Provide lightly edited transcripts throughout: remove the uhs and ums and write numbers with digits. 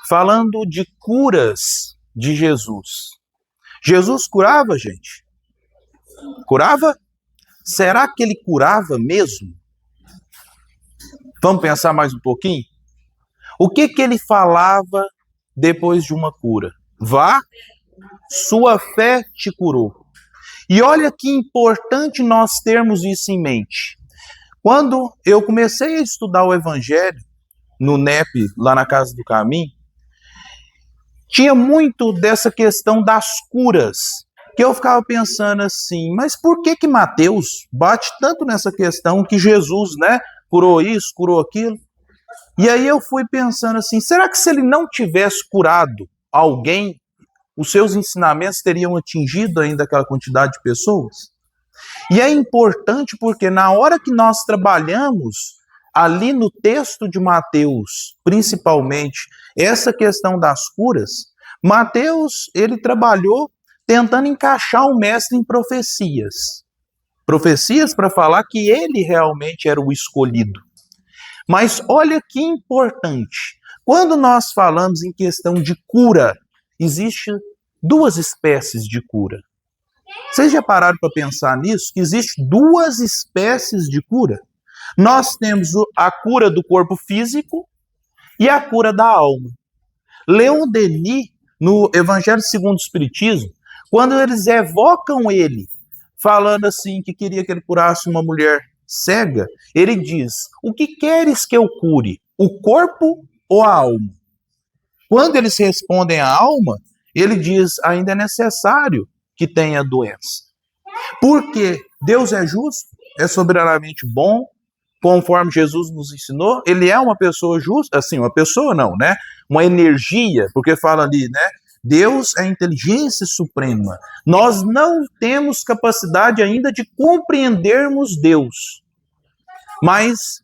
falando de curas de Jesus. Jesus curava, gente? Curava? Será que ele curava mesmo? Vamos pensar mais um pouquinho? O que ele falava depois de uma cura? Vá, sua fé te curou. E olha que importante nós termos isso em mente. Quando eu comecei a estudar o Evangelho, no NEP, lá na Casa do Caminho, tinha muito dessa questão das curas, que eu ficava pensando assim, mas por que Mateus bate tanto nessa questão que Jesus, curou isso, curou aquilo? E aí eu fui pensando assim, será que se ele não tivesse curado alguém, os seus ensinamentos teriam atingido ainda aquela quantidade de pessoas? E é importante porque na hora que nós trabalhamos ali no texto de Mateus, principalmente, essa questão das curas, Mateus, ele trabalhou tentando encaixar o mestre em profecias. Profecias para falar que ele realmente era o escolhido. Mas olha que importante, quando nós falamos em questão de cura, existem duas espécies de cura. Vocês já pararam para pensar nisso? Que existem duas espécies de cura? Nós temos a cura do corpo físico e a cura da alma. Leon Denis, no Evangelho segundo o Espiritismo, quando eles evocam ele, falando assim que queria que ele curasse uma mulher cega, ele diz, o que queres que eu cure? O corpo ou a alma? Quando eles respondem a alma, ele diz, ainda é necessário que tenha doença. Porque Deus é justo, é soberanamente bom, conforme Jesus nos ensinou, ele é uma pessoa justa, assim, uma pessoa não, uma energia, porque fala ali, Deus é a inteligência suprema. Nós não temos capacidade ainda de compreendermos Deus. Mas,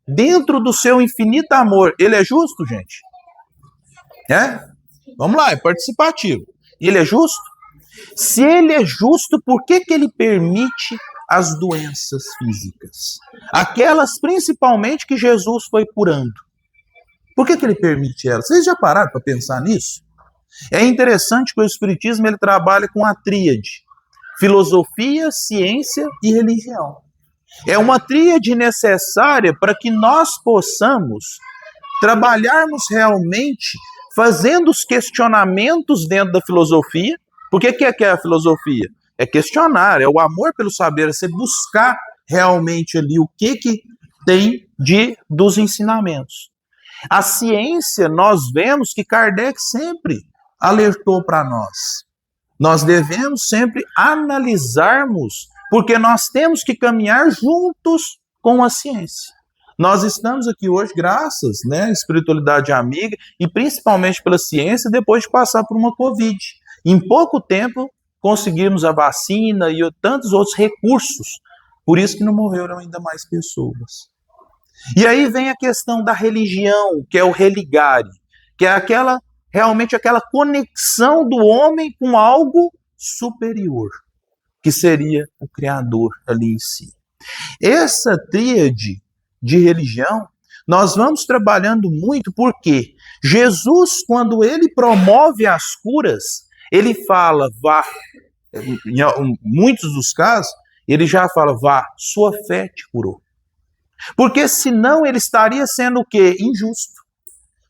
dentro do seu infinito amor, ele é justo, gente? Vamos lá, é participativo. Ele é justo? Se ele é justo, por que ele permite as doenças físicas? Aquelas principalmente que Jesus foi curando. Por que ele permite elas? Vocês já pararam para pensar nisso? É interessante que o Espiritismo ele trabalha com a tríade: filosofia, ciência e religião. É uma tríade necessária para que nós possamos trabalharmos realmente fazendo os questionamentos dentro da filosofia. Por que é a filosofia? É questionar, é o amor pelo saber, é você buscar realmente ali o que tem dos ensinamentos. A ciência, nós vemos que Kardec sempre alertou para nós. Nós devemos sempre analisarmos, porque nós temos que caminhar juntos com a ciência. Nós estamos aqui hoje graças à espiritualidade amiga e principalmente pela ciência depois de passar por uma Covid. Em pouco tempo conseguimos a vacina e tantos outros recursos, por isso que não morreram ainda mais pessoas. E aí vem a questão da religião, que é o religare, que é realmente aquela conexão do homem com algo superior, que seria o Criador ali em si. Essa tríade de religião, nós vamos trabalhando muito porque Jesus, quando ele promove as curas, ele fala, vá, em muitos dos casos, ele já fala, vá, sua fé te curou. Porque senão ele estaria sendo o quê? Injusto.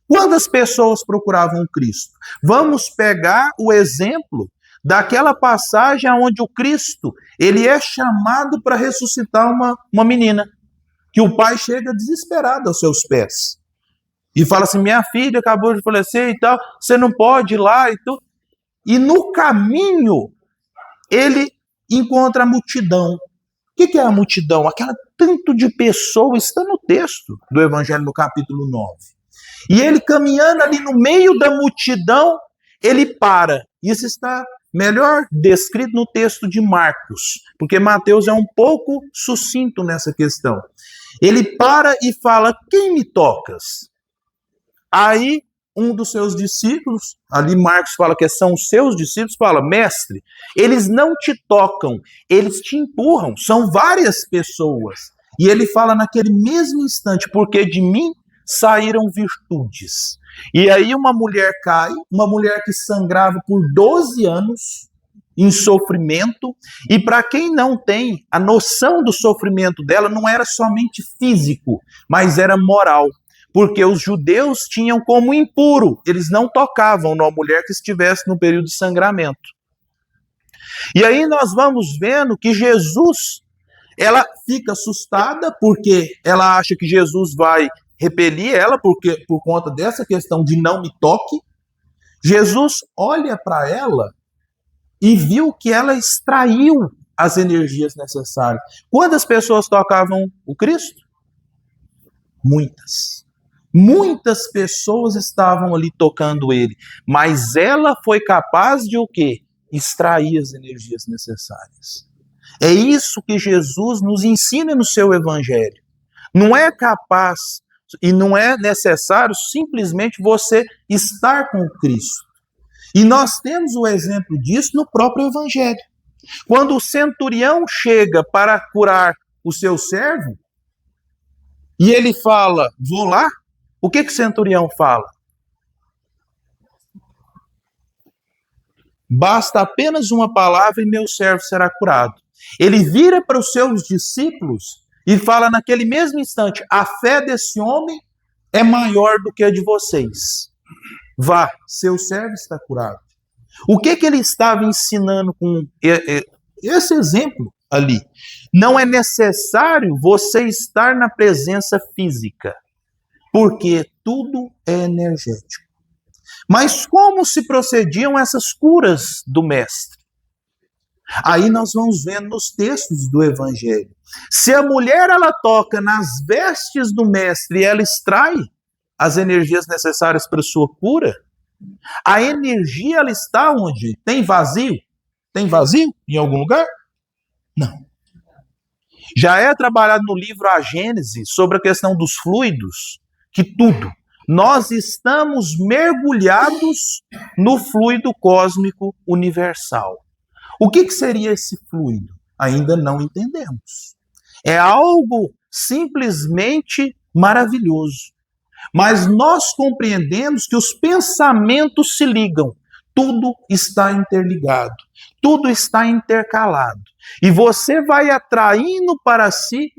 Quantas pessoas procuravam Cristo? Vamos pegar o exemplo daquela passagem onde o Cristo ele é chamado para ressuscitar uma menina, que o pai chega desesperado aos seus pés e fala assim, minha filha acabou de falecer e tal, você não pode ir lá e tudo. E no caminho ele encontra a multidão. O que é a multidão? Aquela tanto de pessoas, está no texto do Evangelho no capítulo 9. E ele caminhando ali no meio da multidão, ele para. Isso está melhor descrito no texto de Marcos, porque Mateus é um pouco sucinto nessa questão. Ele para e fala, quem me tocas? Aí um dos seus discípulos, ali Marcos fala que são os seus discípulos, fala, mestre, eles não te tocam, eles te empurram, são várias pessoas. E ele fala naquele mesmo instante, porque de mim saíram virtudes. E aí uma mulher cai, uma mulher que sangrava por 12 anos em sofrimento, e para quem não tem a noção do sofrimento dela, não era somente físico, mas era moral, porque os judeus tinham como impuro, eles não tocavam numa mulher que estivesse no período de sangramento. E aí nós vamos vendo que Jesus, ela fica assustada porque ela acha que Jesus vai repelir ela por conta dessa questão de não me toque. Jesus olha para ela e viu que ela extraiu as energias necessárias. Quantas pessoas tocavam o Cristo? Muitas. Muitas pessoas estavam ali tocando ele, mas ela foi capaz de o quê? Extrair as energias necessárias. É isso que Jesus nos ensina no seu evangelho. Não é capaz e não é necessário simplesmente você estar com Cristo. E nós temos o exemplo disso no próprio evangelho. Quando o centurião chega para curar o seu servo, e ele fala, vou lá, o que o centurião fala? Basta apenas uma palavra e meu servo será curado. Ele vira para os seus discípulos e fala naquele mesmo instante, a fé desse homem é maior do que a de vocês. Vá, seu servo está curado. O que ele estava ensinando com esse exemplo ali? Não é necessário você estar na presença física, porque tudo é energético. Mas como se procediam essas curas do mestre? Aí nós vamos vendo nos textos do evangelho. Se a mulher ela toca nas vestes do mestre e ela extrai as energias necessárias para a sua cura, a energia ela está onde? Tem vazio? Tem vazio em algum lugar? Não. Já é trabalhado no livro A Gênese sobre a questão dos fluidos, que tudo, nós estamos mergulhados no fluido cósmico universal. O que seria esse fluido? Ainda não entendemos. É algo simplesmente maravilhoso. Mas nós compreendemos que os pensamentos se ligam. Tudo está interligado. Tudo está intercalado. E você vai atraindo para si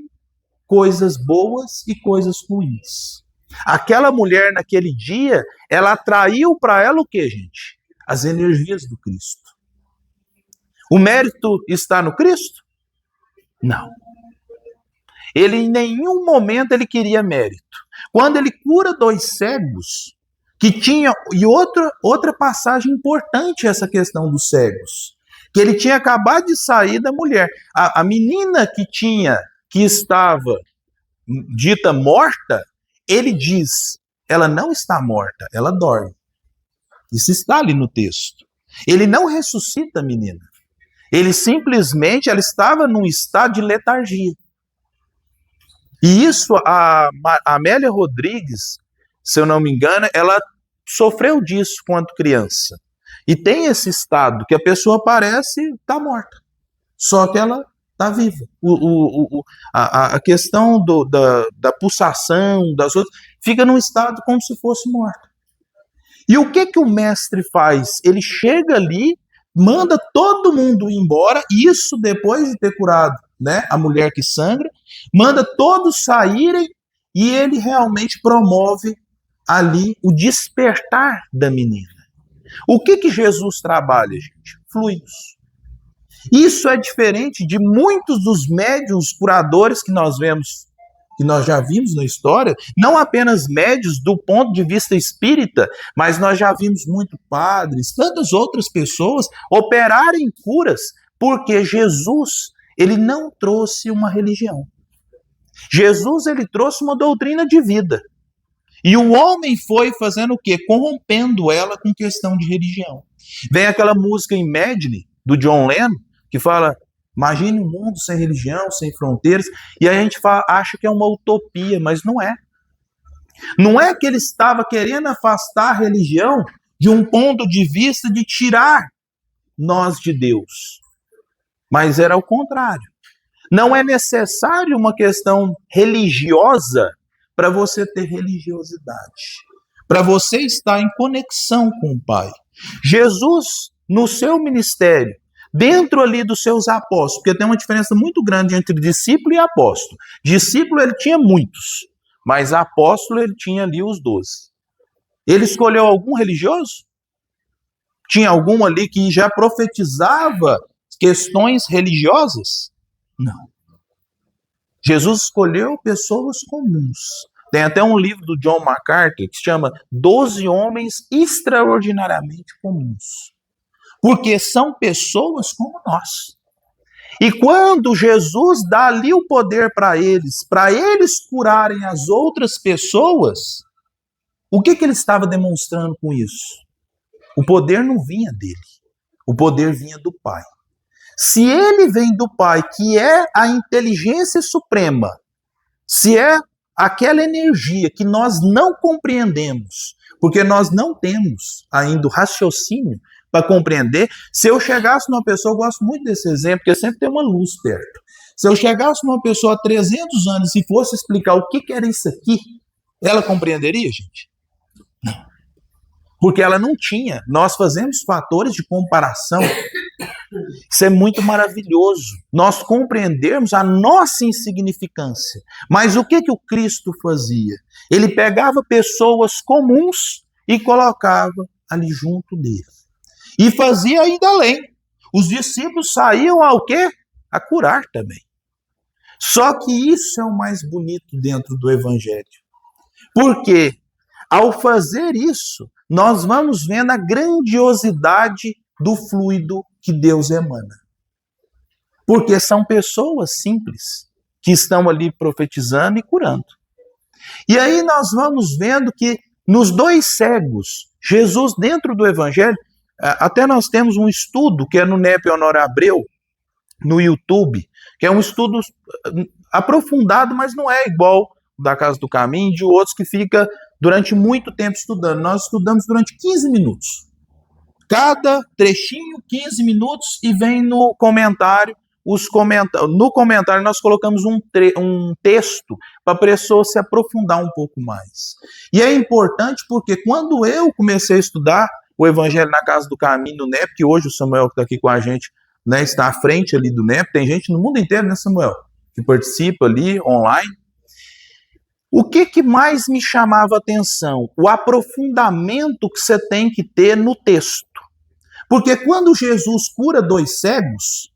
coisas boas e coisas ruins. Aquela mulher naquele dia, ela atraiu para ela o que, gente? As energias do Cristo. O mérito está no Cristo? Não. Ele em nenhum momento ele queria mérito. Quando ele cura 2 cegos, que tinha, e outra passagem importante essa questão dos cegos, que ele tinha acabado de sair da mulher. A menina que estava dita morta, ele diz, ela não está morta, ela dorme. Isso está ali no texto. Ele não ressuscita a menina. Ele simplesmente, ela estava num estado de letargia. E isso, a Amélia Rodrigues, se eu não me engano, ela sofreu disso quando criança. E tem esse estado que a pessoa parece estar morta, só que ela está viva. A questão da pulsação, das outras, fica num estado como se fosse morta. E o que o mestre faz? Ele chega ali, manda todo mundo embora, isso depois de ter curado, né, a mulher que sangra, manda todos saírem e ele realmente promove ali o despertar da menina. O que Jesus trabalha, gente? Fluidos. Isso é diferente de muitos dos médiuns curadores que nós vemos, que nós já vimos na história, não apenas médiuns do ponto de vista espírita, mas nós já vimos muito padres, tantas outras pessoas operarem curas, porque Jesus, ele não trouxe uma religião. Jesus, ele trouxe uma doutrina de vida. E o homem foi fazendo o quê? Corrompendo ela com questão de religião. Vem aquela música Imagine, do John Lennon, que fala, imagine um mundo sem religião, sem fronteiras, e a gente acha que é uma utopia, mas não é. Não é que ele estava querendo afastar a religião de um ponto de vista de tirar nós de Deus, mas era o contrário. Não é necessário uma questão religiosa para você ter religiosidade. para você estar em conexão com o Pai. Jesus, no seu ministério, dentro ali dos seus apóstolos, porque tem uma diferença muito grande entre discípulo e apóstolo. Discípulo ele tinha muitos, mas apóstolo ele tinha ali os 12. Ele escolheu algum religioso? Tinha algum ali que já profetizava questões religiosas? Não. Jesus escolheu pessoas comuns. Tem até um livro do John MacArthur que se chama 12 Homens Extraordinariamente Comuns. Porque são pessoas como nós. E quando Jesus dá ali o poder para eles curarem as outras pessoas, o que ele estava demonstrando com isso? O poder não vinha dele, o poder vinha do Pai. Se ele vem do Pai, que é a inteligência suprema, se é aquela energia que nós não compreendemos, porque nós não temos ainda o raciocínio para compreender. Se eu chegasse numa pessoa, eu gosto muito desse exemplo, porque sempre tem uma luz perto. Se eu chegasse numa pessoa há 300 anos e fosse explicar o que era isso aqui, ela compreenderia, gente? Não. Porque ela não tinha. Nós fazemos fatores de comparação. Isso é muito maravilhoso. Nós compreendermos a nossa insignificância. Mas o que o Cristo fazia? Ele pegava pessoas comuns e colocava ali junto dele. E fazia ainda além. Os discípulos saíam ao quê? A curar também. Só que isso é o mais bonito dentro do Evangelho. Porque ao fazer isso, nós vamos vendo a grandiosidade do fluido que Deus emana. Porque são pessoas simples que estão ali profetizando e curando. E aí nós vamos vendo que nos 2 cegos, Jesus dentro do Evangelho, até nós temos um estudo que é no NEP Honório Abreu, no YouTube, que é um estudo aprofundado, mas não é igual da Casa do Caminho, de outros que fica durante muito tempo estudando. Nós estudamos durante 15 minutos. Cada trechinho, 15 minutos, e vem no comentário, no comentário nós colocamos um texto para a pessoa se aprofundar um pouco mais. E é importante porque quando eu comecei a estudar o Evangelho na Casa do Caminho, no NEP, que hoje o Samuel que está aqui com a gente, né, está à frente ali do NEP, tem gente no mundo inteiro, né, Samuel, que participa ali online. O que mais me chamava a atenção? O aprofundamento que você tem que ter no texto. Porque quando Jesus cura 2 cegos,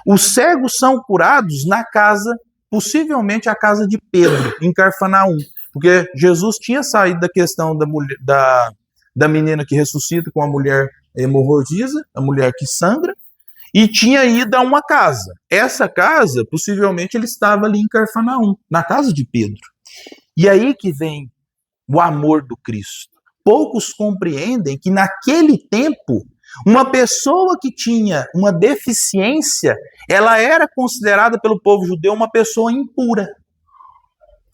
os cegos são curados na casa, possivelmente a casa de Pedro, em Carfanaum. Porque Jesus tinha saído da questão da menina que ressuscita com a mulher hemorroidiza, a mulher que sangra, e tinha ido a uma casa. Essa casa, possivelmente, ele estava ali em Carfanaum, na casa de Pedro. E aí que vem o amor do Cristo. Poucos compreendem que naquele tempo, uma pessoa que tinha uma deficiência, ela era considerada pelo povo judeu uma pessoa impura.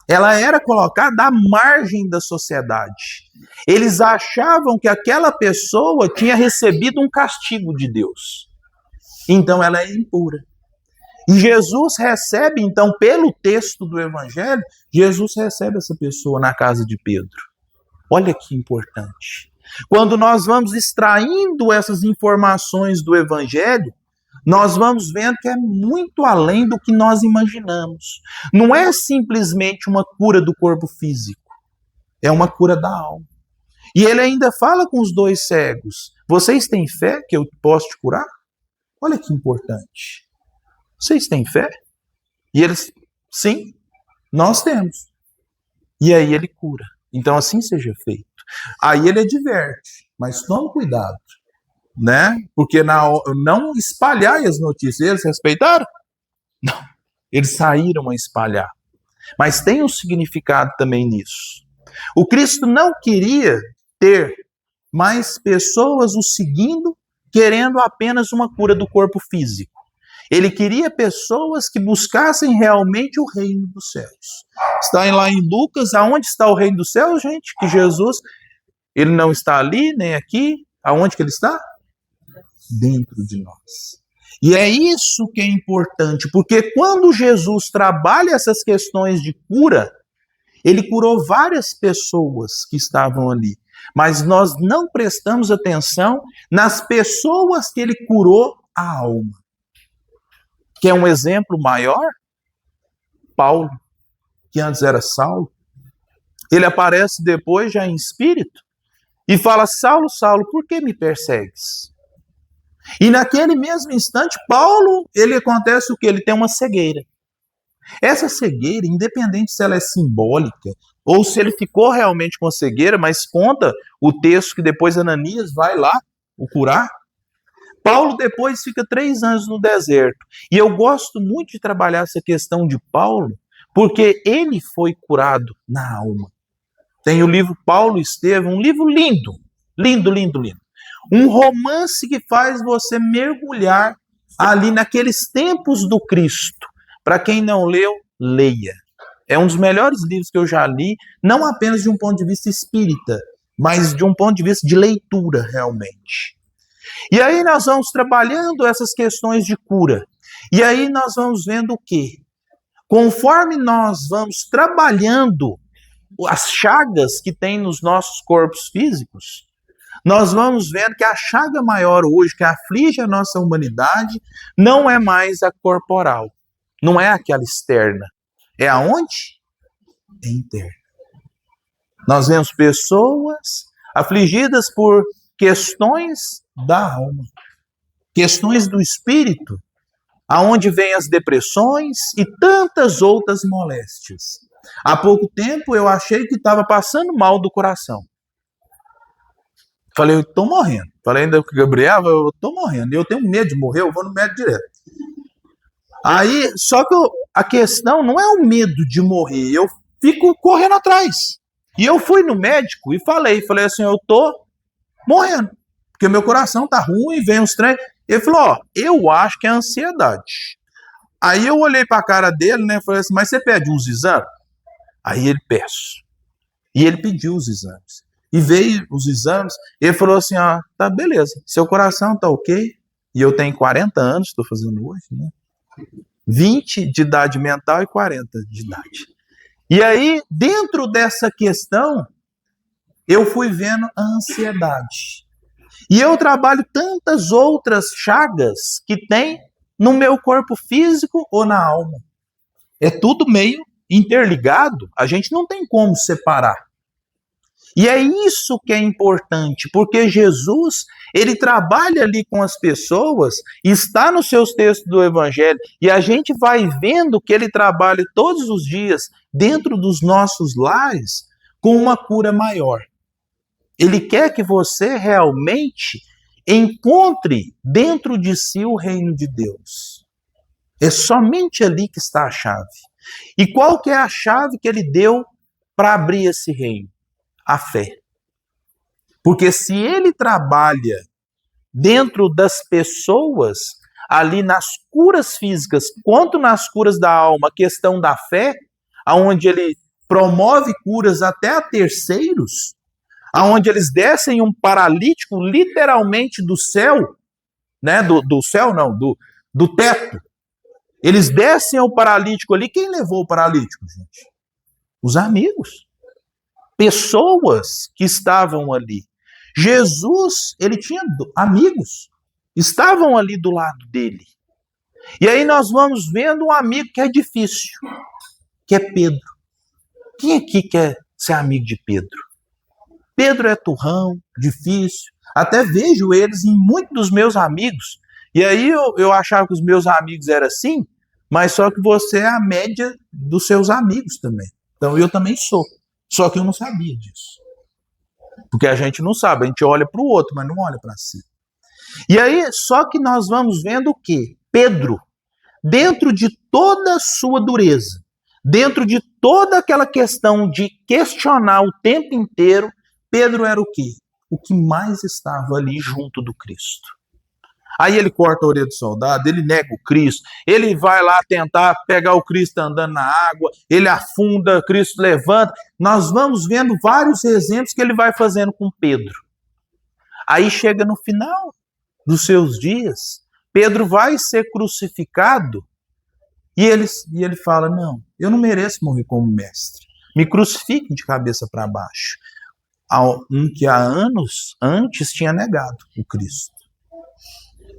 Ela era colocada à margem da sociedade. Eles achavam que aquela pessoa tinha recebido um castigo de Deus. Então ela é impura. E Jesus recebe, então, pelo texto do Evangelho, Jesus recebe essa pessoa na casa de Pedro. Olha que importante. Quando nós vamos extraindo essas informações do Evangelho, nós vamos vendo que é muito além do que nós imaginamos. Não é simplesmente uma cura do corpo físico, é uma cura da alma. E ele ainda fala com os 2 cegos: vocês têm fé que eu posso te curar? Olha que importante. Vocês têm fé? E eles, sim, nós temos. E aí ele cura. Então assim seja feito. Aí ele adverte, mas tome cuidado, né? Porque não espalhai as notícias. Eles respeitaram? Não. Eles saíram a espalhar. Mas tem um significado também nisso. O Cristo não queria ter mais pessoas o seguindo, querendo apenas uma cura do corpo físico. Ele queria pessoas que buscassem realmente o reino dos céus. Está lá em Lucas, aonde está o reino dos céus, gente? Que Jesus, ele não está ali, nem aqui. Aonde que ele está? Dentro de nós. E é isso que é importante, porque quando Jesus trabalha essas questões de cura, Ele curou várias pessoas que estavam ali, mas nós não prestamos atenção nas pessoas que ele curou a alma. Quer um exemplo maior? Paulo, que antes era Saulo. Ele aparece depois já em espírito e fala: Saulo, Saulo, por que me persegues? E naquele mesmo instante, Paulo, ele acontece o que? Ele tem uma cegueira. Essa cegueira, independente se ela é simbólica ou se ele ficou realmente com a cegueira, mas conta o texto que depois Ananias vai lá o curar. Paulo depois fica 3 anos no deserto. E eu gosto muito de trabalhar essa questão de Paulo, porque ele foi curado na alma. Tem o livro Paulo e Estevão, um livro lindo, lindo, lindo, lindo. Um romance que faz você mergulhar ali naqueles tempos do Cristo. Para quem não leu, leia. É um dos melhores livros que eu já li, não apenas de um ponto de vista espírita, mas de um ponto de vista de leitura, realmente. E aí nós vamos trabalhando essas questões de cura. E aí nós vamos vendo o quê? Conforme nós vamos trabalhando as chagas que tem nos nossos corpos físicos, nós vamos vendo que a chaga maior hoje que aflige a nossa humanidade não é mais a corporal, não é aquela externa. É aonde? É interna. Nós vemos pessoas afligidas por questões da alma, questões do espírito, aonde vêm as depressões e tantas outras moléstias. Há pouco tempo eu achei que estava passando mal do coração. Falei, eu estou morrendo. Falei ainda com o Gabriel, eu estou morrendo. Eu tenho medo de morrer, eu vou no médico direto. Aí, só que a questão não é o medo de morrer, eu fico correndo atrás. E eu fui no médico e falei assim, eu estou morrendo, porque meu coração tá ruim, vem uns trem. Ele falou, eu acho que é ansiedade. Aí eu olhei para a cara dele, né, falei assim, mas você pede uns exames? Aí ele peço. E ele pediu os exames. E veio os exames, ele falou assim, tá beleza, seu coração tá ok, e eu tenho 40 anos, estou fazendo hoje, né? 20 de idade mental e 40 de idade. E aí, dentro dessa questão, eu fui vendo a ansiedade. E eu trabalho tantas outras chagas que tem no meu corpo físico ou na alma. É tudo meio interligado, a gente não tem como separar. E é isso que é importante, porque Jesus, ele trabalha ali com as pessoas, está nos seus textos do Evangelho, e a gente vai vendo que ele trabalha todos os dias dentro dos nossos lares com uma cura maior. Ele quer que você realmente encontre dentro de si o reino de Deus. É somente ali que está a chave. E qual que é a chave que ele deu para abrir esse reino? A fé. Porque se ele trabalha dentro das pessoas, ali nas curas físicas, quanto nas curas da alma, a questão da fé, aonde ele promove curas até a terceiros, aonde eles descem um paralítico literalmente do céu, né? Do céu não, do teto. Eles descem o paralítico ali. Quem levou o paralítico, gente? Os amigos. Pessoas que estavam ali. Jesus, ele tinha amigos, estavam ali do lado dele. E aí nós vamos vendo um amigo que é difícil, que é Pedro. Quem aqui quer ser amigo de Pedro? Pedro é turrão, difícil. Até vejo eles em muitos dos meus amigos. E aí eu achava que os meus amigos eram assim, mas só que você é a média dos seus amigos também. Então eu também sou. Só que eu não sabia disso. Porque a gente não sabe, a gente olha para o outro, mas não olha para si. E aí, só que nós vamos vendo o quê? Pedro, dentro de toda a sua dureza, dentro de toda aquela questão de questionar o tempo inteiro, Pedro era o quê? O que mais estava ali junto do Cristo. Aí ele corta a orelha do soldado, ele nega o Cristo, ele vai lá tentar pegar o Cristo andando na água, ele afunda, Cristo levanta. Nós vamos vendo vários exemplos que ele vai fazendo com Pedro. Aí chega no final dos seus dias, Pedro vai ser crucificado e ele fala, não, eu não mereço morrer como mestre. me crucifique de cabeça para baixo. Um que há anos antes tinha negado o Cristo.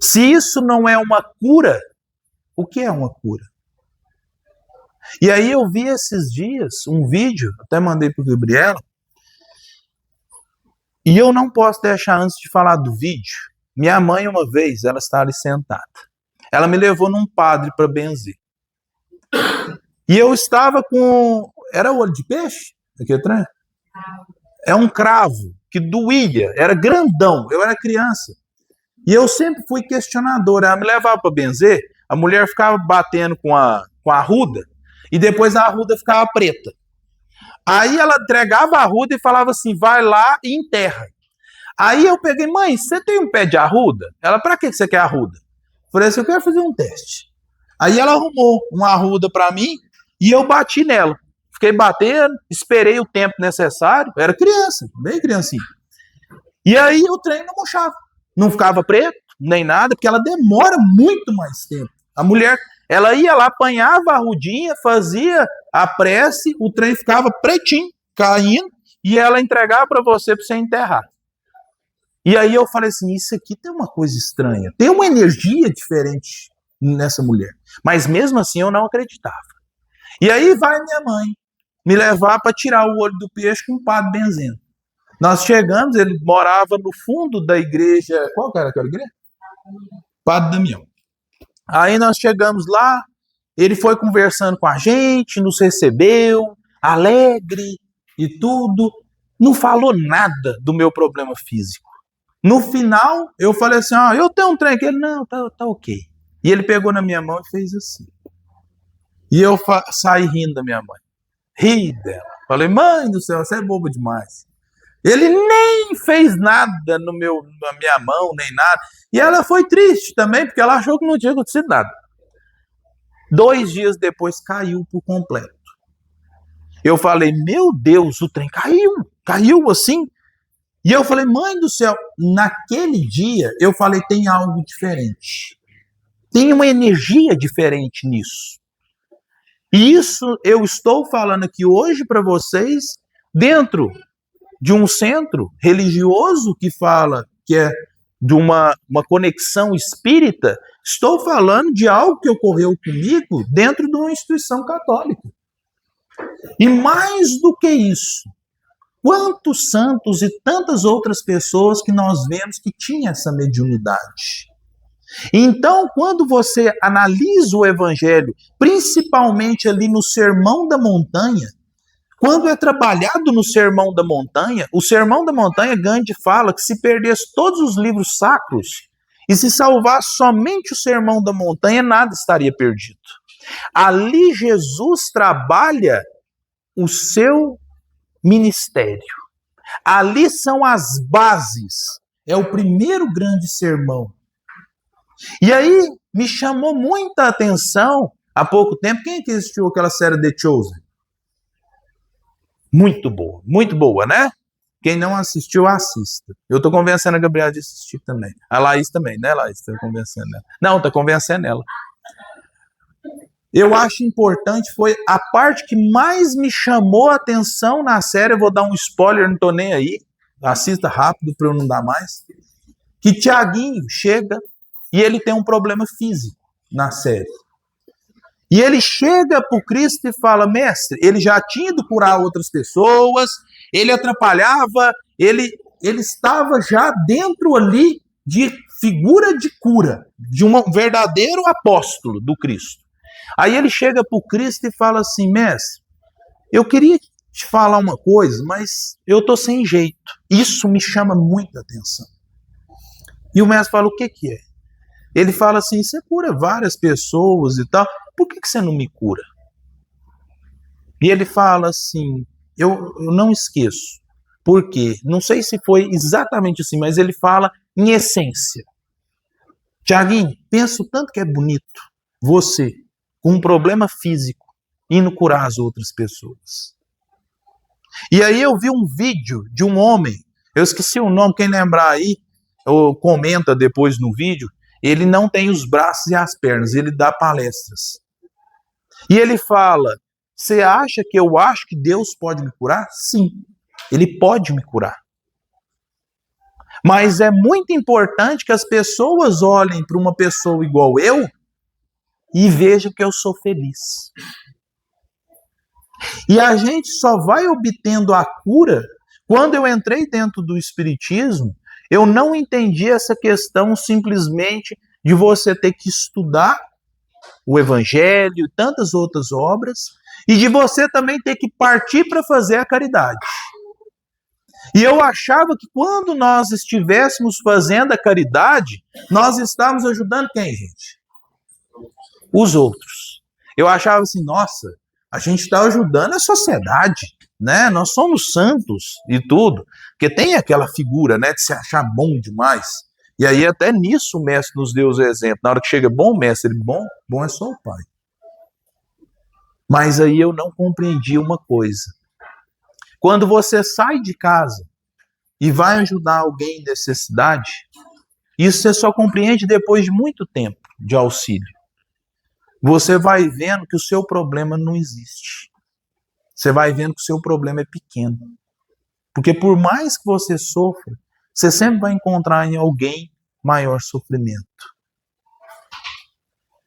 Se isso não é uma cura, o que é uma cura? E aí eu vi esses dias um vídeo, até mandei para o Gabriela, e eu não posso deixar antes de falar do vídeo. Minha mãe, uma vez, ela estava ali sentada. Ela me levou num padre para benzer. E eu estava com... Era olho de peixe? Aqui atrás? É um cravo que doía, era grandão, eu era criança. E eu sempre fui questionador. Ela me levava para benzer, a mulher ficava batendo com a arruda, e depois a arruda ficava preta. Aí ela entregava a arruda e falava assim, vai lá e enterra. Aí eu peguei, mãe, você tem um pé de arruda? Ela, para que você quer arruda? Falei assim, eu quero fazer um teste. Aí ela arrumou uma arruda para mim e eu bati nela. Fiquei batendo, esperei o tempo necessário, eu era criança, bem criancinha. E aí o trem não murchava. Não ficava preto, nem nada, porque ela demora muito mais tempo. A mulher, ela ia lá, apanhava a arrudinha, fazia a prece, o trem ficava pretinho, caindo, e ela entregava para você enterrar. E aí eu falei assim, isso aqui tem uma coisa estranha, tem uma energia diferente nessa mulher. Mas mesmo assim eu não acreditava. E aí vai minha mãe me levar para tirar o olho do peixe com o padre benzendo. Nós chegamos, ele morava no fundo da igreja, qual que era aquela igreja? Padre Damião. Aí nós chegamos lá, ele foi conversando com a gente, nos recebeu, alegre e tudo, não falou nada do meu problema físico. No final, eu falei assim, eu tenho um trem aqui, ele, não, tá ok. E ele pegou na minha mão e fez assim. E eu saí rindo da minha mãe. Ri dela. Falei, mãe do céu, você é boba demais. Ele nem fez nada na minha mão, nem nada. E ela foi triste também, porque ela achou que não tinha acontecido nada. 2 dias depois, caiu por completo. Eu falei, meu Deus, o trem caiu assim. E eu falei, mãe do céu, naquele dia, eu falei, tem algo diferente. Tem uma energia diferente nisso. E isso eu estou falando aqui hoje para vocês, dentro de um centro religioso que fala que é de uma conexão espírita, estou falando de algo que ocorreu comigo dentro de uma instituição católica. E mais do que isso, quantos santos e tantas outras pessoas que nós vemos que tinham essa mediunidade. Então, quando você analisa o Evangelho, principalmente ali no Sermão da Montanha, quando é trabalhado no Sermão da Montanha, o Sermão da Montanha, Gandhi fala que se perdesse todos os livros sacros e se salvasse somente o Sermão da Montanha, nada estaria perdido. Ali Jesus trabalha o seu ministério. Ali são as bases. É o primeiro grande sermão. E aí me chamou muita atenção, há pouco tempo, quem é que assistiu aquela série The Chosen? Muito boa, né? Quem não assistiu, assista. Eu tô convencendo a Gabriela de assistir também. A Laís também, né, Laís? Tá convencendo ela. Não, tá convencendo ela. Eu acho importante, foi a parte que mais me chamou a atenção na série, eu vou dar um spoiler, não tô nem aí, assista rápido para eu não dar mais, que Tiaguinho chega e ele tem um problema físico na série. E ele chega para o Cristo e fala, mestre, ele já tinha ido curar outras pessoas, ele atrapalhava, ele estava já dentro ali de figura de cura, de um verdadeiro apóstolo do Cristo. Aí ele chega para o Cristo e fala assim, mestre, eu queria te falar uma coisa, mas eu estou sem jeito. Isso me chama muita atenção. E o mestre fala, o que é? Ele fala assim, você cura várias pessoas e tal, por que você não me cura? E ele fala assim, eu não esqueço. Por quê? Não sei se foi exatamente assim, mas ele fala em essência. Tiaguinho, penso tanto que é bonito você, com um problema físico, indo curar as outras pessoas. E aí eu vi um vídeo de um homem, eu esqueci o nome, quem lembrar aí, ou comenta depois no vídeo, ele não tem os braços e as pernas, ele dá palestras. E ele fala, Você acha que eu acho que Deus pode me curar? Sim, Ele pode me curar. Mas é muito importante que as pessoas olhem para uma pessoa igual eu e vejam que eu sou feliz. E a gente só vai obtendo a cura. Quando eu entrei dentro do Espiritismo, eu não entendi essa questão simplesmente de você ter que estudar o Evangelho e tantas outras obras, e de você também ter que partir para fazer a caridade. E eu achava que quando nós estivéssemos fazendo a caridade, nós estávamos ajudando quem, gente? Os outros. Eu achava assim, nossa, a gente está ajudando a sociedade, né? Nós somos santos e tudo. Porque tem aquela figura, né, de se achar bom demais. E aí até nisso o mestre nos deu os exemplos. Na hora que chega bom mestre, ele, bom é só o Pai. Mas aí eu não compreendi uma coisa. Quando você sai de casa e vai ajudar alguém em necessidade, isso você só compreende depois de muito tempo de auxílio. Você vai vendo que o seu problema não existe. Você vai vendo que o seu problema é pequeno. Porque por mais que você sofra, você sempre vai encontrar em alguém maior sofrimento.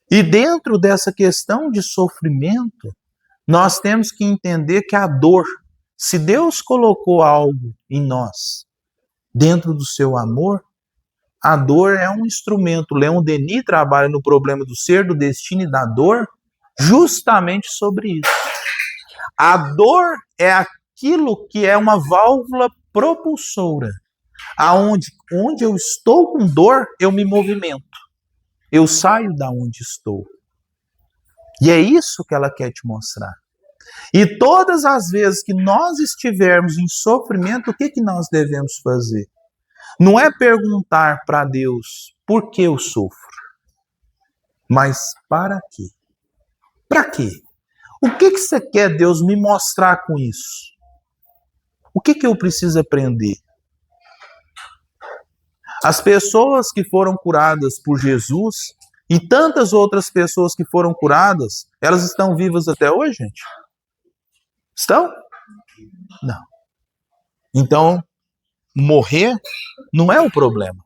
E dentro dessa questão de sofrimento, nós temos que entender que a dor, se Deus colocou algo em nós, dentro do seu amor, a dor é um instrumento. Leon Denis trabalha no problema do ser, do destino e da dor, justamente sobre isso. A dor é aquilo que é uma válvula propulsora. Onde eu estou com dor, eu me movimento. Eu saio da onde estou. E é isso que ela quer te mostrar. E todas as vezes que nós estivermos em sofrimento, o que nós devemos fazer? Não é perguntar para Deus por que eu sofro, mas para quê? Para quê? O que você quer Deus me mostrar com isso? O que eu preciso aprender? As pessoas que foram curadas por Jesus e tantas outras pessoas que foram curadas, elas estão vivas até hoje, gente? Estão? Não. Então, morrer não é o problema.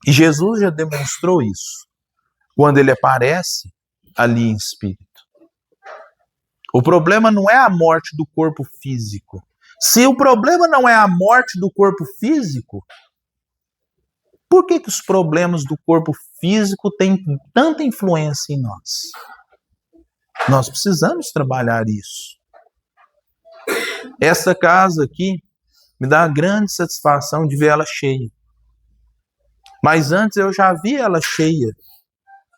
E Jesus já demonstrou isso quando ele aparece ali em espírito. O problema não é a morte do corpo físico. Se o problema não é a morte do corpo físico, por que os problemas do corpo físico têm tanta influência em nós? Nós precisamos trabalhar isso. Essa casa aqui me dá grande satisfação de ver ela cheia. Mas antes eu já vi ela cheia,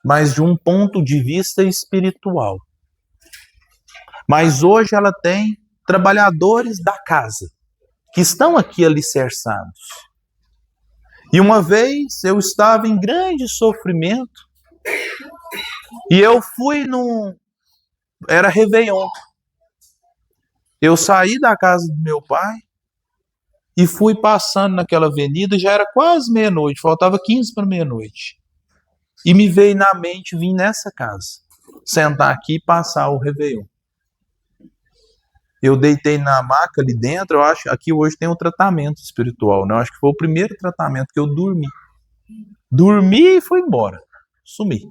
mas de um ponto de vista espiritual. Mas hoje ela tem trabalhadores da casa, que estão aqui alicerçados. E uma vez eu estava em grande sofrimento, e eu fui era Réveillon. Eu saí da casa do meu pai, e fui passando naquela avenida, já era quase meia-noite, faltava 15 para meia-noite. E me veio na mente vir nessa casa, sentar aqui e passar o Réveillon. Eu deitei na maca ali dentro, eu acho que aqui hoje tem um tratamento espiritual, né? Eu acho que foi o primeiro tratamento que eu dormi. Dormi e fui embora, sumi.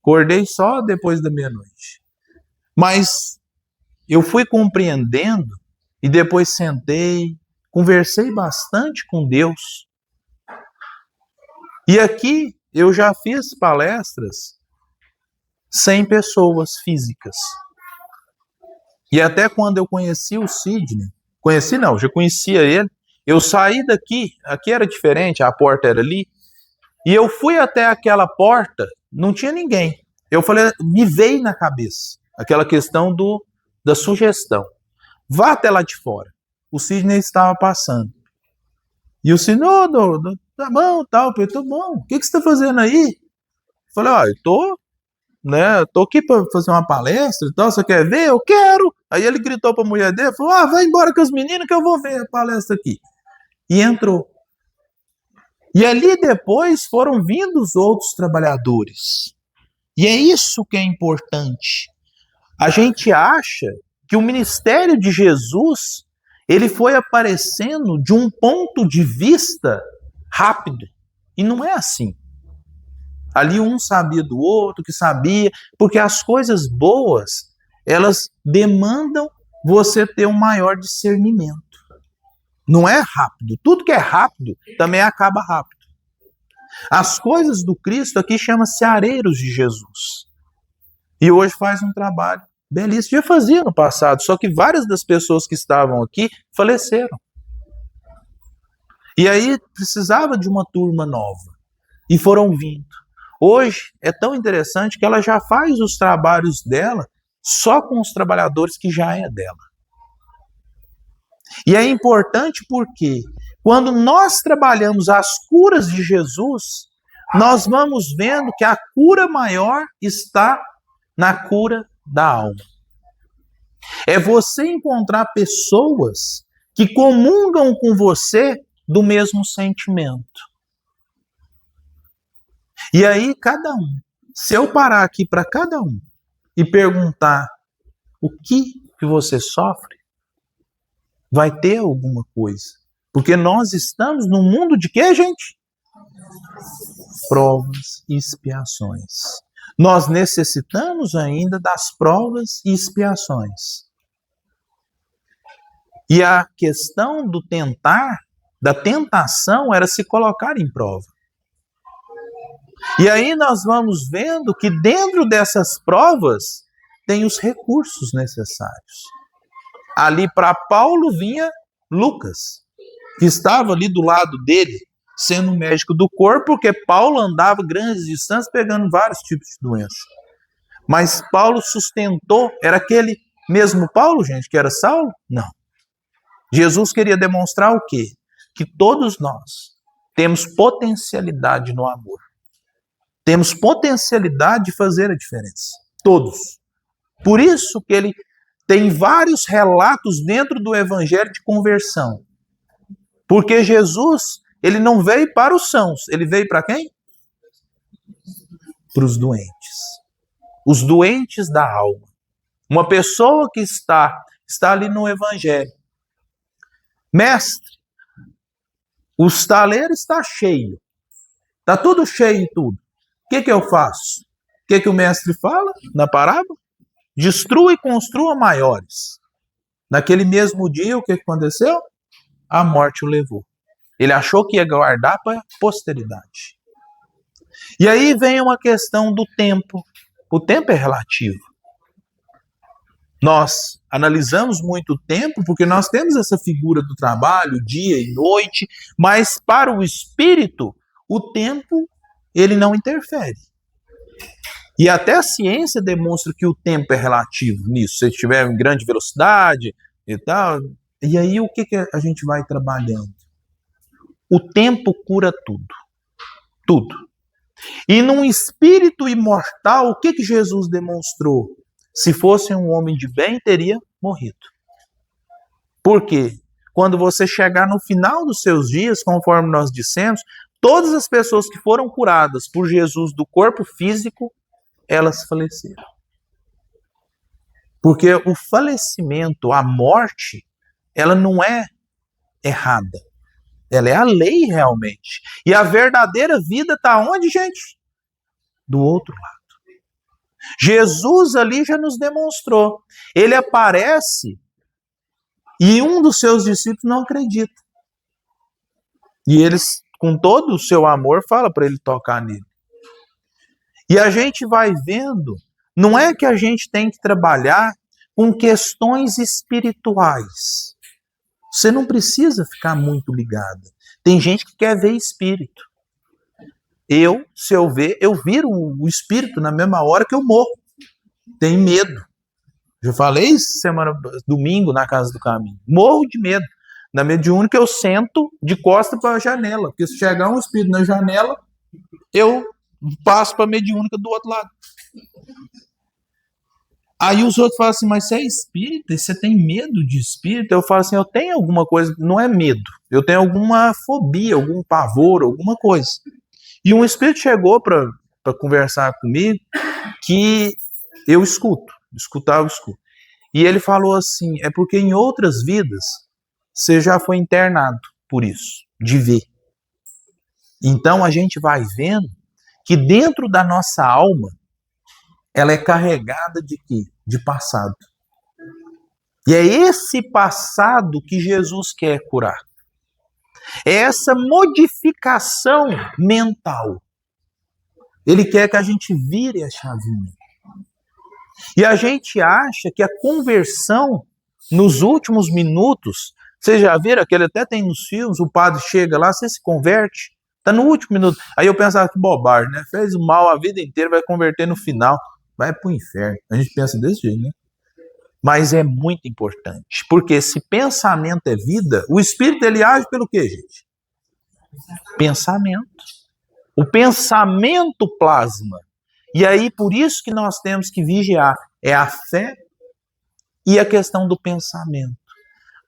Acordei só depois da meia-noite. Mas eu fui compreendendo e depois sentei, conversei bastante com Deus. E aqui eu já fiz palestras sem pessoas físicas. E até quando eu conheci o Sidney, já conhecia ele, eu saí daqui, aqui era diferente, a porta era ali, e eu fui até aquela porta, não tinha ninguém. Eu falei, me veio na cabeça aquela questão da sugestão. Vá até lá de fora. O Sidney estava passando. E o Sidney, tá bom, tal, eu tô bom. O que você está fazendo aí? Eu falei, tô aqui para fazer uma palestra e tal, você quer ver? Eu quero! Aí ele gritou para a mulher dele, falou, vai embora com os meninos que eu vou ver a palestra aqui. E entrou. E ali depois foram vindo os outros trabalhadores. E é isso que é importante. A gente acha que o ministério de Jesus, ele foi aparecendo de um ponto de vista rápido. E não é assim. Ali um sabia do outro, que sabia, porque as coisas boas, elas demandam você ter um maior discernimento. Não é rápido. Tudo que é rápido também acaba rápido. As coisas do Cristo aqui chama-se areiros de Jesus. E hoje faz um trabalho belíssimo. Já fazia no passado, só que várias das pessoas que estavam aqui faleceram. E aí precisava de uma turma nova. E foram vindo. Hoje é tão interessante que ela já faz os trabalhos dela só com os trabalhadores que já é dela. E é importante porque quando nós trabalhamos as curas de Jesus, nós vamos vendo que a cura maior está na cura da alma. É você encontrar pessoas que comungam com você do mesmo sentimento. E aí, cada um, se eu parar aqui para cada um e perguntar o que você sofre, vai ter alguma coisa. Porque nós estamos num mundo de quê, gente? Provas e expiações. Nós necessitamos ainda das provas e expiações. E a questão do tentar, da tentação, era se colocar em prova. E aí nós vamos vendo que dentro dessas provas tem os recursos necessários. Ali para Paulo vinha Lucas, que estava ali do lado dele, sendo um médico do corpo, porque Paulo andava grandes distâncias pegando vários tipos de doenças. Mas Paulo sustentou, era aquele mesmo Paulo, gente, que era Saulo? Não. Jesus queria demonstrar o quê? Que todos nós temos potencialidade no amor. Temos potencialidade de fazer a diferença. Todos. Por isso que ele tem vários relatos dentro do evangelho de conversão. Porque Jesus, ele não veio para os sãos, ele veio para quem? Para os doentes. Os doentes da alma. Uma pessoa que está ali no evangelho. Mestre, o estaleiro está cheio. Está tudo cheio e tudo. O que eu faço? O que o mestre fala na parábola? Destrua e construa maiores. Naquele mesmo dia, o que aconteceu? A morte o levou. Ele achou que ia guardar para a posteridade. E aí vem uma questão do tempo. O tempo é relativo. Nós analisamos muito o tempo porque nós temos essa figura do trabalho, dia e noite, mas para o espírito, o tempo, ele não interfere. E até a ciência demonstra que o tempo é relativo nisso. Se estiver em grande velocidade e tal. E aí o que a gente vai trabalhando? O tempo cura tudo. Tudo. E num espírito imortal, o que Jesus demonstrou? Se fosse um homem de bem, teria morrido. Por quê? Quando você chegar no final dos seus dias, conforme nós dissemos, todas as pessoas que foram curadas por Jesus do corpo físico, elas faleceram. Porque o falecimento, a morte, ela não é errada. Ela é a lei realmente. E a verdadeira vida está onde, gente? Do outro lado. Jesus ali já nos demonstrou. Ele aparece e um dos seus discípulos não acredita. E eles, com todo o seu amor, fala para ele tocar nele. E a gente vai vendo, não é que a gente tem que trabalhar com questões espirituais. Você não precisa ficar muito ligado. Tem gente que quer ver espírito. Se eu ver, eu viro o espírito na mesma hora que eu morro. Tem medo. Já falei isso domingo na Casa do Caminho. Morro de medo. Na mediúnica eu sento de costa para a janela. Porque se chegar um espírito na janela, eu passo para a mediúnica do outro lado. Aí os outros falam assim, mas você é espírita? Você tem medo de espírito? Eu falo assim, eu tenho alguma coisa, não é medo. Eu tenho alguma fobia, algum pavor, alguma coisa. E um espírito chegou para conversar comigo que eu escuto. escutar eu escuto. E ele falou assim, é porque em outras vidas você já foi internado por isso, de ver. Então a gente vai vendo que dentro da nossa alma, ela é carregada de quê? De passado. E é esse passado que Jesus quer curar. É essa modificação mental. Ele quer que a gente vire a chavinha. E a gente acha que a conversão nos últimos minutos, vocês já viram, aquele até tem nos filmes, o padre chega lá, você se converte, tá no último minuto. Aí eu pensava que bobagem, né? Fez mal a vida inteira, vai converter no final, vai pro inferno. A gente pensa desse jeito, né? Mas é muito importante, porque se pensamento é vida, o espírito ele age pelo quê, gente? Pensamento. O pensamento plasma. E aí, por isso que nós temos que vigiar. É a fé e a questão do pensamento.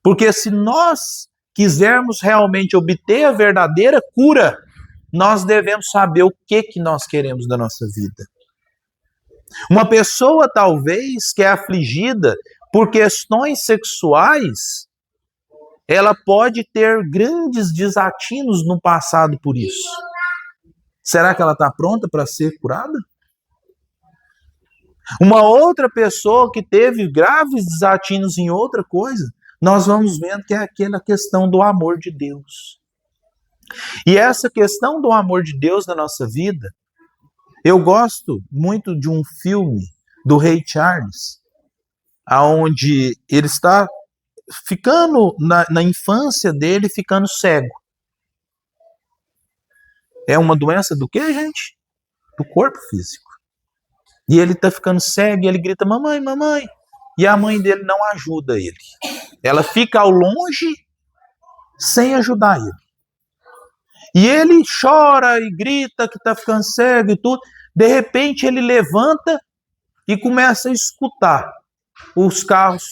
Porque se nós quisermos realmente obter a verdadeira cura, nós devemos saber o que nós queremos da nossa vida. Uma pessoa, talvez, que é afligida por questões sexuais, ela pode ter grandes desatinos no passado por isso. Será que ela está pronta para ser curada? Uma outra pessoa que teve graves desatinos em outra coisa, nós vamos vendo que é aquela questão do amor de Deus. E essa questão do amor de Deus na nossa vida, eu gosto muito de um filme do Ray Charles, onde ele está ficando, na infância dele, ficando cego. É uma doença do quê, gente? Do corpo físico. E ele está ficando cego e ele grita, mamãe, mamãe. E a mãe dele não ajuda ele. Ela fica ao longe sem ajudar ele. E ele chora e grita que está ficando cego e tudo. De repente ele levanta e começa a escutar os carros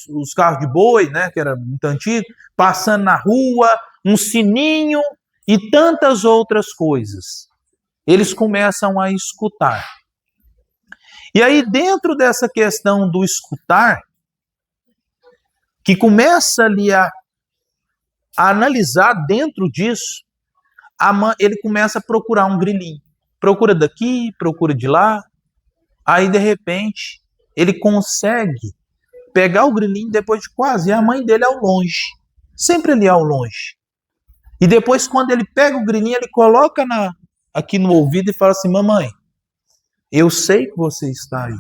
de boi, né, que era muito antigo, passando na rua, um sininho e tantas outras coisas. Eles começam a escutar. E aí, dentro dessa questão do escutar, que começa ali a analisar dentro disso, ele começa a procurar um grilinho. Procura daqui, procura de lá. Aí, de repente, ele consegue pegar o grilinho depois de quase, e a mãe dele ao longe. Sempre ali ao longe. E depois, quando ele pega o grilinho, ele coloca aqui no ouvido e fala assim, mamãe, eu sei que você está aí.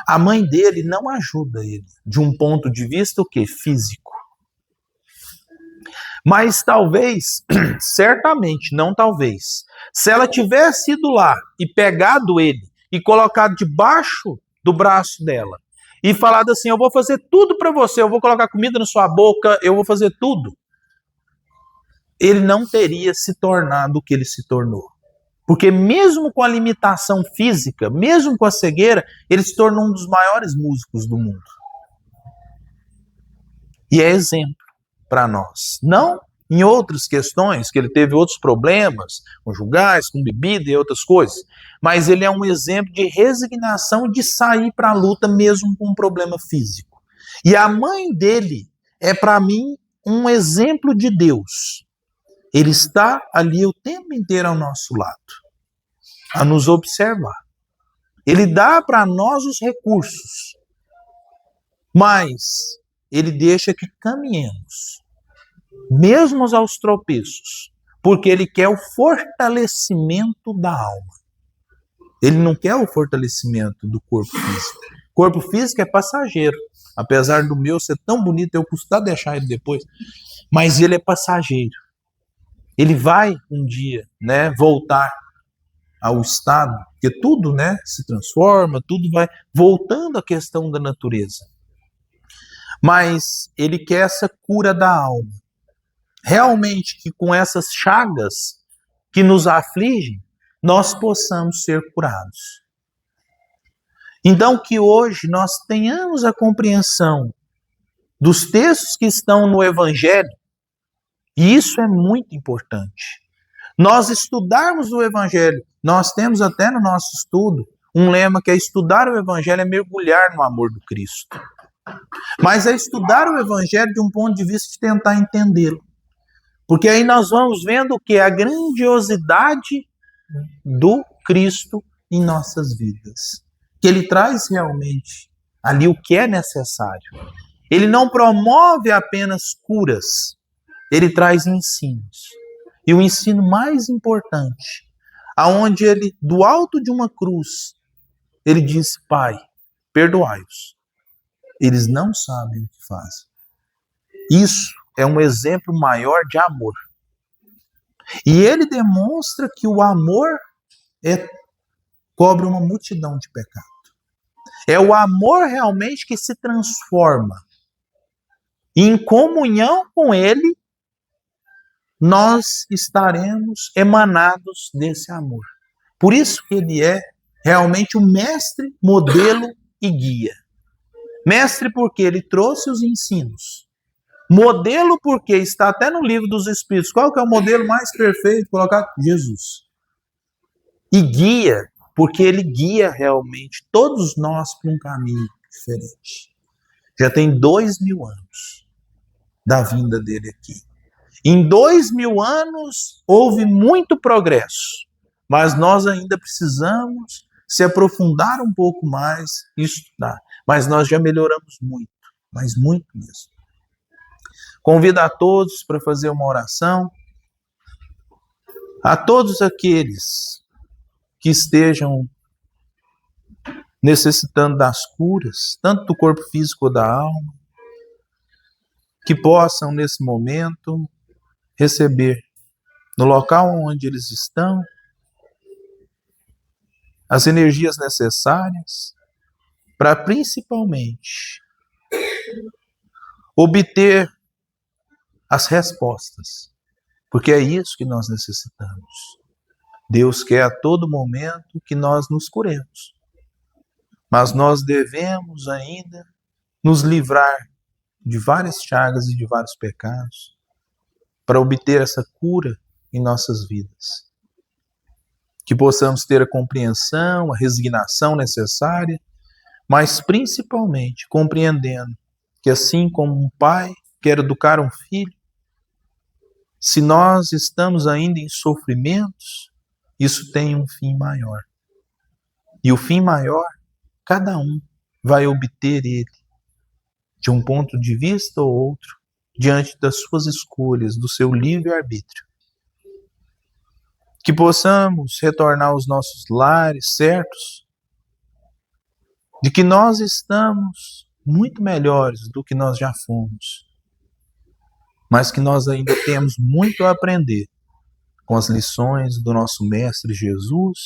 A mãe dele não ajuda ele, de um ponto de vista o quê? Físico. Mas talvez, certamente, não talvez, se ela tivesse ido lá e pegado ele e colocado debaixo do braço dela e falado assim, eu vou fazer tudo para você, eu vou colocar comida na sua boca, eu vou fazer tudo, ele não teria se tornado o que ele se tornou. Porque mesmo com a limitação física, mesmo com a cegueira, ele se tornou um dos maiores músicos do mundo. E é exemplo para nós. Não em outras questões, que ele teve outros problemas conjugais, com bebida e outras coisas, mas ele é um exemplo de resignação de sair para a luta mesmo com um problema físico. E a mãe dele é, para mim, um exemplo de Deus. Ele está ali o tempo inteiro ao nosso lado, a nos observar. Ele dá para nós os recursos, mas ele deixa que caminhemos, mesmo aos tropeços, porque ele quer o fortalecimento da alma. Ele não quer o fortalecimento do corpo físico. O corpo físico é passageiro. Apesar do meu ser tão bonito, eu custar deixar ele depois, mas ele é passageiro. Ele vai um dia, né, voltar ao estado, porque tudo, né, se transforma, tudo vai voltando à questão da natureza. Mas ele quer essa cura da alma. Realmente que com essas chagas que nos afligem, nós possamos ser curados. Então que hoje nós tenhamos a compreensão dos textos que estão no Evangelho, e isso é muito importante. Nós estudarmos o Evangelho, nós temos até no nosso estudo um lema que é estudar o Evangelho é mergulhar no amor do Cristo. Mas é estudar o Evangelho de um ponto de vista de tentar entendê-lo. Porque aí nós vamos vendo o que é a grandiosidade do Cristo em nossas vidas. Que ele traz realmente ali o que é necessário. Ele não promove apenas curas, ele traz ensinos. E o ensino mais importante, aonde ele, do alto de uma cruz, ele diz: Pai, perdoai-os. Eles não sabem o que fazem. Isso é um exemplo maior de amor. E ele demonstra que o amor cobre uma multidão de pecados. É o amor realmente que se transforma. E em comunhão com ele, nós estaremos emanados desse amor. Por isso que ele é realmente o mestre, modelo e guia. Mestre porque ele trouxe os ensinos. Modelo porque está até no livro dos Espíritos. Qual que é o modelo mais perfeito? Colocar Jesus. E guia porque ele guia realmente todos nós para um caminho diferente. Já tem 2000 anos da vinda dele aqui. Em 2000 anos houve muito progresso, mas nós ainda precisamos se aprofundar um pouco mais e estudar. Mas nós já melhoramos muito, mas muito mesmo. Convido a todos para fazer uma oração. A todos aqueles que estejam necessitando das curas, tanto do corpo físico ou da alma, que possam nesse momento receber no local onde eles estão as energias necessárias para principalmente obter as respostas, porque é isso que nós necessitamos. Deus quer a todo momento que nós nos curemos, mas nós devemos ainda nos livrar de várias chagas e de vários pecados para obter essa cura em nossas vidas. Que possamos ter a compreensão, a resignação necessária, mas principalmente compreendendo que assim como um pai quer educar um filho, se nós estamos ainda em sofrimentos, isso tem um fim maior. E o fim maior, cada um vai obter ele, de um ponto de vista ou outro, diante das suas escolhas, do seu livre-arbítrio. Que possamos retornar aos nossos lares certos de que nós estamos muito melhores do que nós já fomos, mas que nós ainda temos muito a aprender com as lições do nosso Mestre Jesus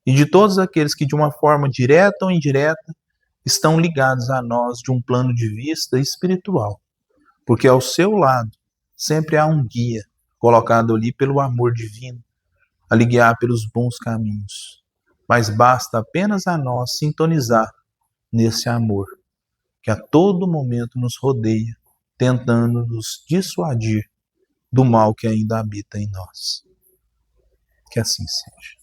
e de todos aqueles que de uma forma direta ou indireta estão ligados a nós de um plano de vista espiritual, porque ao seu lado sempre há um guia colocado ali pelo amor divino, a lhe guiar pelos bons caminhos. Mas basta apenas a nós sintonizar nesse amor, que a todo momento nos rodeia, tentando nos dissuadir do mal que ainda habita em nós. Que assim seja.